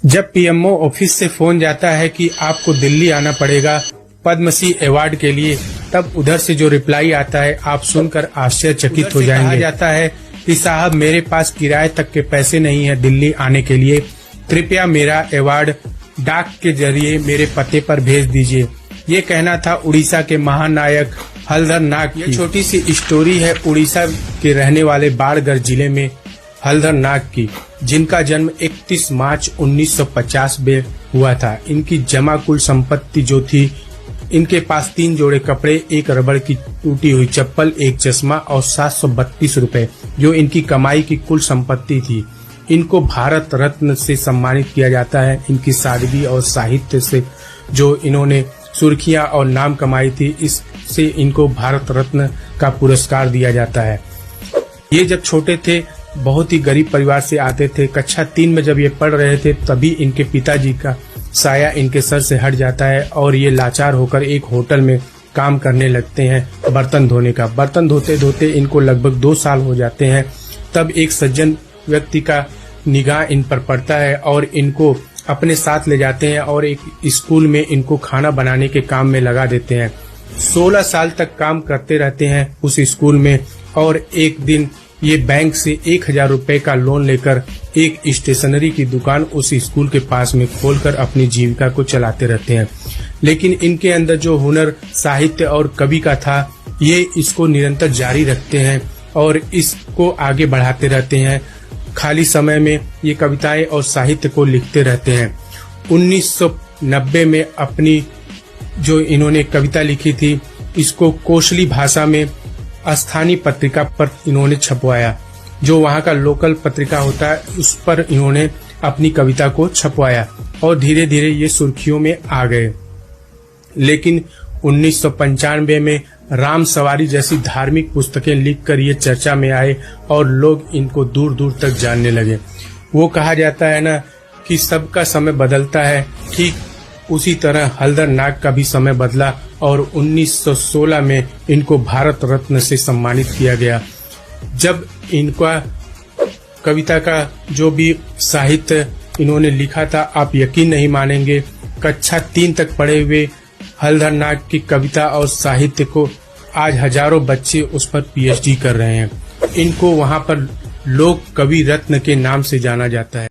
जब PMO office से phone जाता है कि आपको दिल्ली आना पड़ेगा पद्मश्री अवार्ड के लिए, तब उधर से जो रिप्लाई आता है आप सुनकर आश्चर्यचकित हो जाएंगे। कहा जाता है कि साहब मेरे पास किराए तक के पैसे नहीं है दिल्ली आने के लिए, कृपया मेरा अवार्ड डाक के जरिए मेरे पते पर भेज दीजिए। ये कहना था उड़ीसा के महानायक हलधर नाग की। छोटी सी स्टोरी है उड़ीसा के रहने वाले बाड़गढ़ जिले में हलधर नाग की, जिनका जन्म 31 मार्च 1950 में हुआ था। इनकी जमा कुल संपत्ति जो थी, इनके पास 3 जोड़े कपड़े, एक रबड़ की टूटी हुई चप्पल, एक चश्मा और 732 रुपए जो इनकी कमाई की कुल संपत्ति थी। इनको भारत रत्न से सम्मानित किया जाता है। इनकी सादगी और साहित्य से जो इन्होंने सुर्खियां और नाम कमाई थी, इससे इनको भारत रत्न का पुरस्कार दिया जाता है। ये जब छोटे थे बहुत ही गरीब परिवार से आते थे। कक्षा 3 में जब ये पढ़ रहे थे तभी इनके पिताजी का साया इनके सर से हट जाता है और ये लाचार होकर एक होटल में काम करने लगते हैं बर्तन धोने का। बर्तन धोते धोते इनको लगभग 2 साल हो जाते हैं। तब एक सज्जन व्यक्ति का निगाह इन पर पड़ता है और इनको अपने साथ ले जाते हैं और एक स्कूल में इनको खाना बनाने के काम में लगा देते हैं। 16 साल तक काम करते रहते हैं उस स्कूल में और एक दिन ये बैंक से 1000 रुपए का लोन लेकर एक स्टेशनरी की दुकान उस स्कूल के पास में खोलकर अपनी जीविका को चलाते रहते हैं। लेकिन इनके अंदर जो हुनर साहित्य और कवि का था, ये इसको निरंतर जारी रखते हैं और इसको आगे बढ़ाते रहते हैं। खाली समय में ये कविताएं और साहित्य को लिखते रहते हैं। 1990 में अपनी जो इन्होंने कविता लिखी थी, इसको कोशली भाषा में स्थानीय पत्रिका पर इन्होंने छपवाया। जो वहाँ का लोकल पत्रिका होता है उस पर इन्होंने अपनी कविता को छपवाया और धीरे धीरे ये सुर्खियों में आ गए। लेकिन 1995 में राम सवारी जैसी धार्मिक पुस्तकें लिखकर ये चर्चा में आए और लोग इनको दूर दूर तक जानने लगे। वो कहा जाता है ना कि सबका समय बदलता है, ठीक उसी तरह हलधर नाग का भी समय बदला और 1916 में इनको भारत रत्न से सम्मानित किया गया। जब इनका कविता का जो भी साहित्य इन्होंने लिखा था, आप यकीन नहीं मानेंगे, कक्षा 3 तक पढ़े हुए हलधर नाग की कविता और साहित्य को आज हजारों बच्चे उस पर पीएचडी कर रहे हैं। इनको वहां पर लोक कवि रत्न के नाम से जाना जाता है।